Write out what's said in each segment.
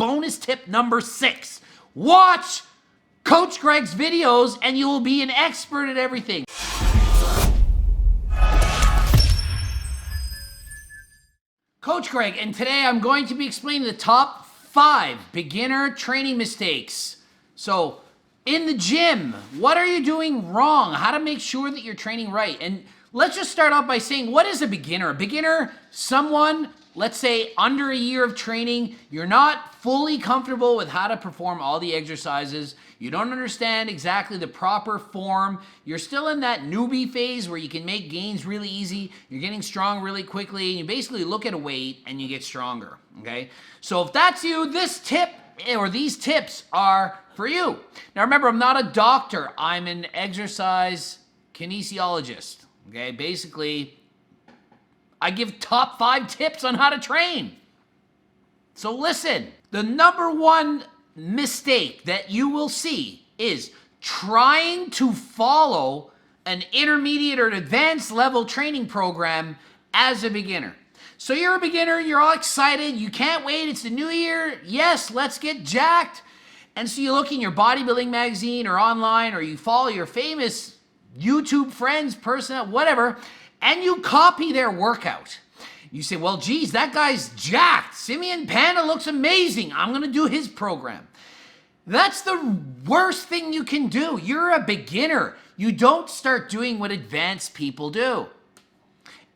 bonus tip number 6. Watch Coach Greg's videos and you will be an expert at everything. Coach Greg, and today I'm going to be explaining the top 5 beginner training mistakes. So, in the gym, what are you doing wrong? How to make sure that you're training right? And let's just start off by saying, what is a beginner? A beginner, someone, let's say, under a year of training, you're not fully comfortable with how to perform all the exercises. You don't understand exactly the proper form. You're still in that newbie phase where you can make gains really easy. You're getting strong really quickly. And you basically look at a weight and you get stronger, okay? So if that's you, this tip or these tips are for you. Now remember, I'm not a doctor. I'm an exercise kinesiologist, okay? Basically, I give top 5 tips on how to train. So listen, the number 1 mistake that you will see is trying to follow an intermediate or an advanced level training program as a beginner. So you're a beginner, you're all excited, you can't wait, it's the new year, yes, let's get jacked. And so you look in your bodybuilding magazine or online, or you follow your famous YouTube friends, person, whatever, and you copy their workout. You say, well, geez, that guy's jacked. Simeon Panda looks amazing. I'm going to do his program. That's the worst thing you can do. You're a beginner. You don't start doing what advanced people do.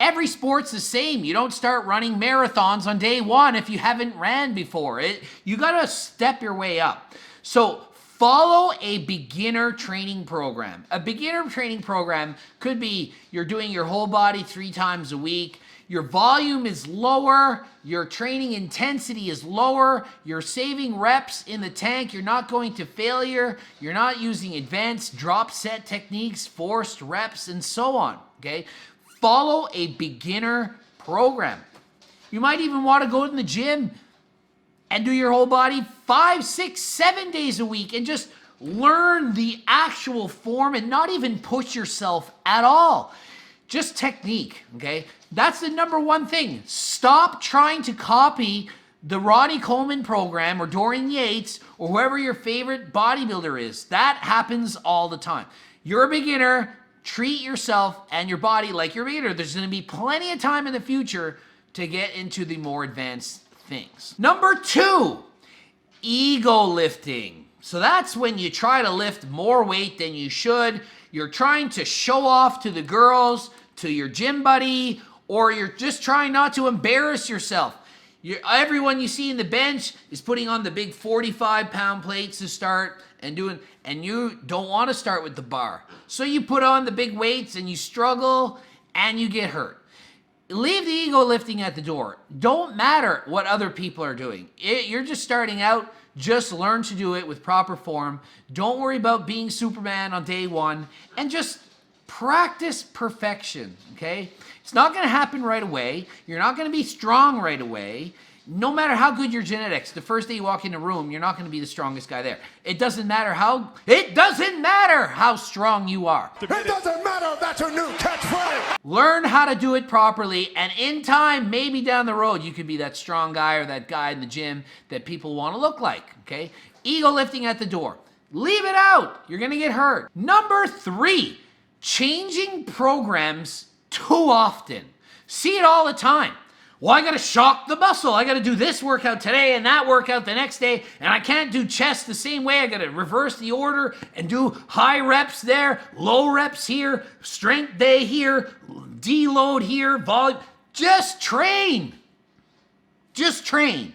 Every sport's the same. You don't start running marathons on day 1 if you haven't ran before. You got to step your way up. So follow a beginner training program. A beginner training program could be you're doing your whole body 3 times a week. Your volume is lower, your training intensity is lower, you're saving reps in the tank, you're not going to failure, you're not using advanced drop set techniques, forced reps, and so on, okay? Follow a beginner program. You might even want to go to the gym and do your whole body 5, 6, 7 days a week and just learn the actual form and not even push yourself at all. Just technique, okay? That's the number 1 thing. Stop trying to copy the Ronnie Coleman program or Dorian Yates or whoever your favorite bodybuilder is. That happens all the time. You're a beginner. Treat yourself and your body like you're a beginner. There's going to be plenty of time in the future to get into the more advanced things. Number 2, ego lifting. So that's when you try to lift more weight than you should. You're trying to show off to the girls, to your gym buddy, or you're just trying not to embarrass yourself. Everyone you see in the bench is putting on the big 45-pound plates to start and you don't want to start with the bar. So you put on the big weights and you struggle and you get hurt. Leave the ego lifting at the door. Don't matter what other people are doing. You're just starting out. Just learn to do it with proper form. Don't worry about being Superman on day 1 and just practice perfection, okay? It's not going to happen right away. You're not going to be strong right away. No matter how good your genetics, the first day you walk in a room, you're not going to be the strongest guy there. It doesn't matter how strong you are. It doesn't matter if that's a new catchphrase. Learn how to do it properly, and in time, maybe down the road, you could be that strong guy or that guy in the gym that people want to look like, okay? Ego lifting at the door. Leave it out. You're going to get hurt. Number 3, changing programs too often. See it all the time. Well, I got to shock the muscle. I got to do this workout today and that workout the next day, and I can't do chest the same way. I got to reverse the order and do high reps there, low reps here, strength day here, deload here, volume. Just train. Just train.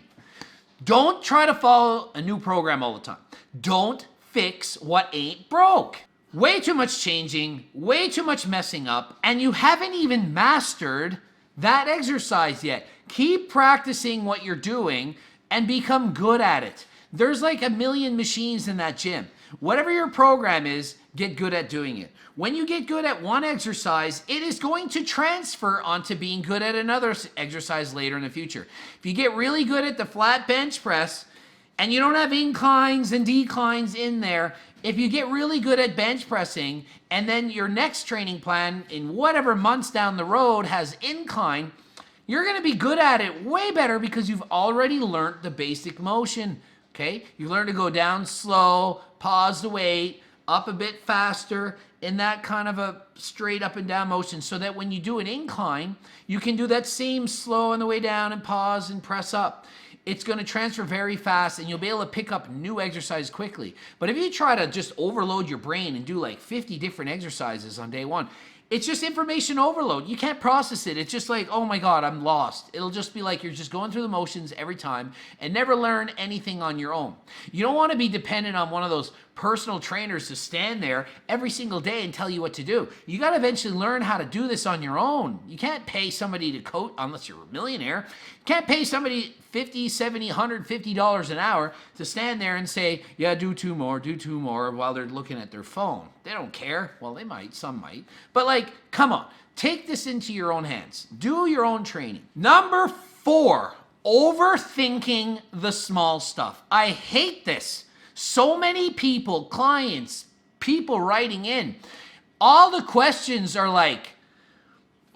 Don't try to follow a new program all the time. Don't fix what ain't broke. Way too much changing, way too much messing up, and you haven't even mastered that exercise yet. Keep practicing what you're doing and become good at it. There's like a million machines in that gym. Whatever your program is, get good at doing it. When you get good at one exercise, it is going to transfer onto being good at another exercise later in the future. If you get really good at the flat bench press and you don't have inclines and declines in there, if you get really good at bench pressing and then your next training plan in whatever months down the road has incline, you're going to be good at it way better because you've already learned the basic motion. Okay? You learn to go down slow, pause the weight, up a bit faster, in that kind of a straight up and down motion, so that when you do an incline, you can do that same slow on the way down and pause and press up. It's going to transfer very fast and you'll be able to pick up new exercise quickly. But if you try to just overload your brain and do like 50 different exercises on day one, it's just information overload. You can't process it. It's just like, oh my God, I'm lost. It'll just be like you're just going through the motions every time and never learn anything on your own. You don't want to be dependent on one of those personal trainers to stand there every single day and tell you what to do. You got to eventually learn how to do this on your own. You can't pay somebody to coach unless you're a millionaire. You can't pay somebody $50, $70, $150 an hour to stand there and say, yeah, do two more while they're looking at their phone. They don't care. Well, they might, some might. But like, come on, take this into your own hands. Do your own training. Number 4, overthinking the small stuff. I hate this. So many people, clients, people writing in, all the questions are like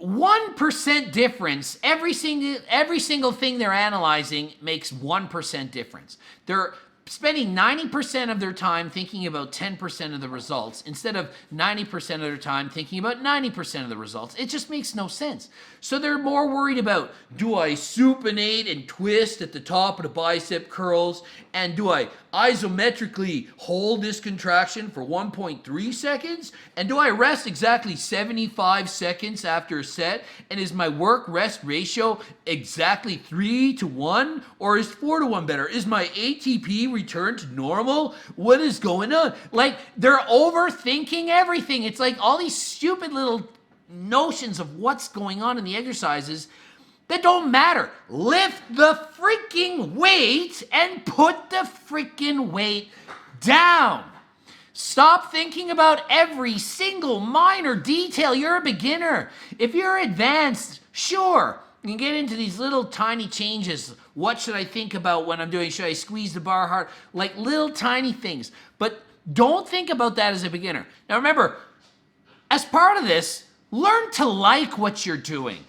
1% difference. Every single thing they're analyzing makes 1% difference. They're spending 90% of their time thinking about 10% of the results instead of 90% of their time thinking about 90% of the results. It just makes no sense. So they're more worried about, do I supinate and twist at the top of the bicep curls? And do I isometrically hold this contraction for 1.3 seconds? And do I rest exactly 75 seconds after a set? And is my work-rest ratio exactly 3-to-1? Or is 4-to-1 better? Is my ATP return to normal? What is going on? Like, they're overthinking everything. It's like all these stupid little notions of what's going on in the exercises that don't matter. Lift the freaking weight and put the freaking weight down. Stop thinking about every single minor detail. You're a beginner. If you're advanced, sure, you can get into these little tiny changes. What should I think about when I'm doing? Should I squeeze the bar hard? Like little tiny things. But don't think about that as a beginner. Now remember, as part of this, learn to like what you're doing.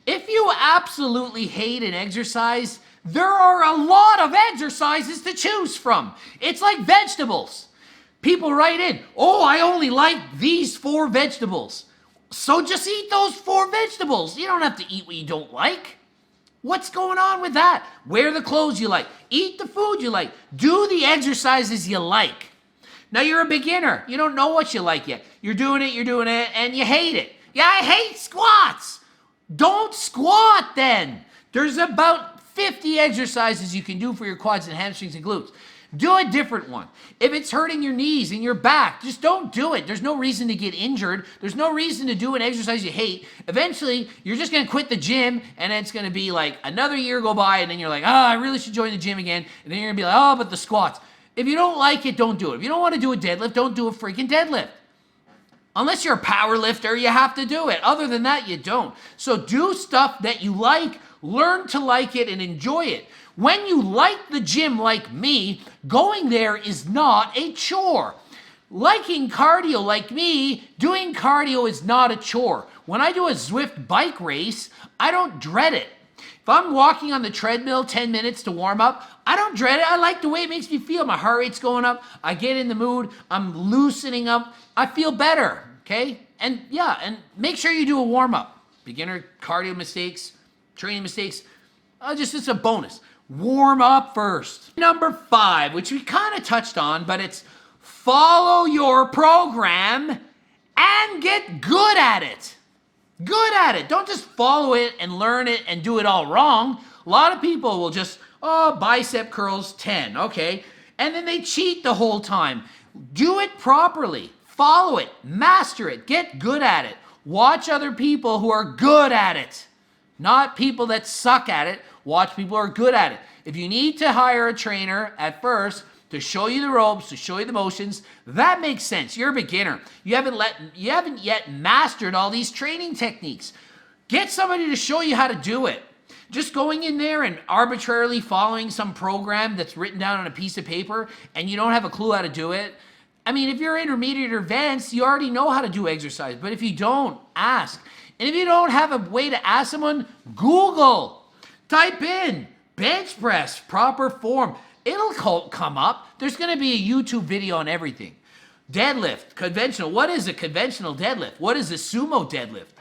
If you absolutely hate an exercise, there are a lot of exercises to choose from. It's like vegetables. People write in, oh, I only like these 4 vegetables. So just eat those 4 vegetables. You don't have to eat what you don't like. What's going on with that? Wear the clothes you like. Eat the food you like. Do the exercises you like. Now you're a beginner. You don't know what you like yet. You're doing it, and you hate it. Yeah, I hate squats. Don't squat then. There's about 50 exercises you can do for your quads and hamstrings and glutes. Do a different one. If it's hurting your knees and your back, just don't do it. There's no reason to get injured. There's no reason to do an exercise you hate. Eventually, you're just going to quit the gym, and it's going to be like another year go by, and then you're like, oh, I really should join the gym again. And then you're going to be like, oh, but the squats. If you don't like it, don't do it. If you don't want to do a deadlift, don't do a freaking deadlift. Unless you're a power lifter, you have to do it. Other than that, you don't. So do stuff that you like, learn to like it, and enjoy it. When you like the gym like me, going there is not a chore. Liking cardio like me, doing cardio is not a chore. When I do a Zwift bike race, I don't dread it. If I'm walking on the treadmill 10 minutes to warm up, I don't dread it. I like the way it makes me feel. My heart rate's going up. I get in the mood. I'm loosening up. I feel better, okay? And yeah, and make sure you do a warm-up. Beginner cardio mistakes, training mistakes, it's a bonus. Warm up first. Number 5, which we kind of touched on, but it's follow your program and get good at it. Good at it. Don't just follow it and learn it and do it all wrong. A lot of people will just, bicep curls 10, okay. And then they cheat the whole time. Do it properly. Follow it. Master it. Get good at it. Watch other people who are good at it. Not people that suck at it. Watch people who are good at it. If you need to hire a trainer at first to show you the ropes, to show you the motions, that makes sense. You're a beginner. You haven't yet mastered all these training techniques. Get somebody to show you how to do it. Just going in there and arbitrarily following some program that's written down on a piece of paper and you don't have a clue how to do it. I mean, if you're intermediate or advanced, you already know how to do exercise. But if you don't, ask. And if you don't have a way to ask someone, Google. Type in bench press, proper form. It'll come up. There's going to be a YouTube video on everything. Deadlift, conventional. What is a conventional deadlift? What is a sumo deadlift?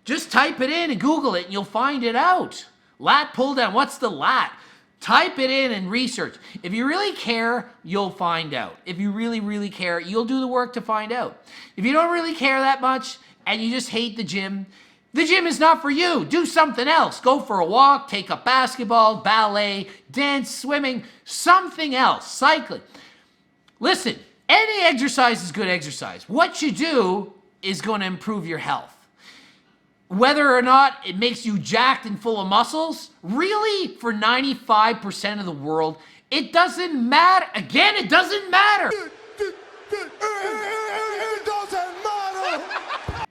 Just type it in and Google it and you'll find it out. Lat pull down. What's the lat? Type it in and research. If you really care, you'll find out. If you really, really care, you'll do the work to find out. If you don't really care that much and you just hate the gym is not for you. Do something else. Go for a walk, take up basketball, ballet, dance, swimming, something else, cycling. Listen, any exercise is good exercise. What you do is going to improve your health. Whether or not it makes you jacked and full of muscles, really, for 95% of the world, it doesn't matter. Again, it doesn't matter. It doesn't matter.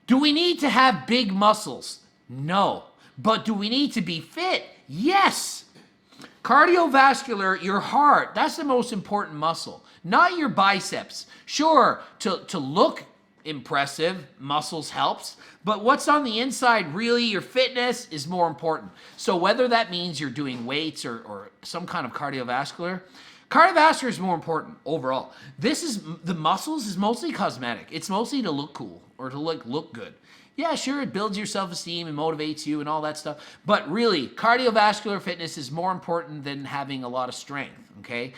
Do we need to have big muscles? No. But do we need to be fit? Yes. Cardiovascular, your heart, that's the most important muscle, not your biceps. Sure, to look impressive, muscles helps, but what's on the inside, really, your fitness is more important. So whether that means you're doing weights or some kind of cardiovascular is more important overall. The muscles is mostly cosmetic. It's mostly to look cool or to look good. Yeah, sure, it builds your self-esteem and motivates you and all that stuff, but really, cardiovascular fitness is more important than having a lot of strength, okay?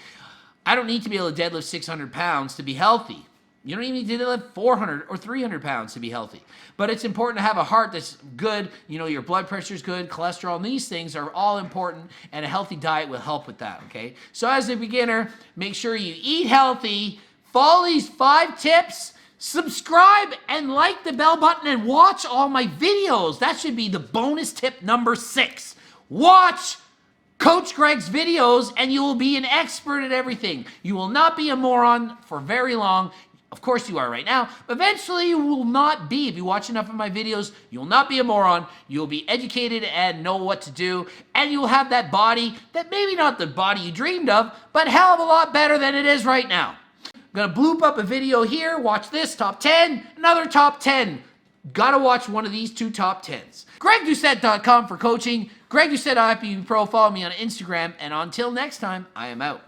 I don't need to be able to deadlift 600 pounds to be healthy. You don't even need to deadlift 400 or 300 pounds to be healthy. But it's important to have a heart that's good, your blood pressure is good, cholesterol, and these things are all important, and a healthy diet will help with that, okay? So as a beginner, make sure you eat healthy, follow these 5 tips, subscribe and like the bell button, and watch all my videos. That should be the bonus tip number 6. Watch Coach Greg's videos, and you will be an expert at everything. You will not be a moron for very long. Of course you are right now. Eventually you will not be. If you watch enough of my videos, you will not be a moron. You will be educated and know what to do. And you will have that body that maybe not the body you dreamed of, but hell of a lot better than it is right now. I'm going to bloop up a video here. Watch this, top 10, another top 10. Gotta watch one of these 2 top 10s. GregDoucette.com for coaching. Greg Doucette, IPP Pro. Follow me on Instagram. And until next time, I am out.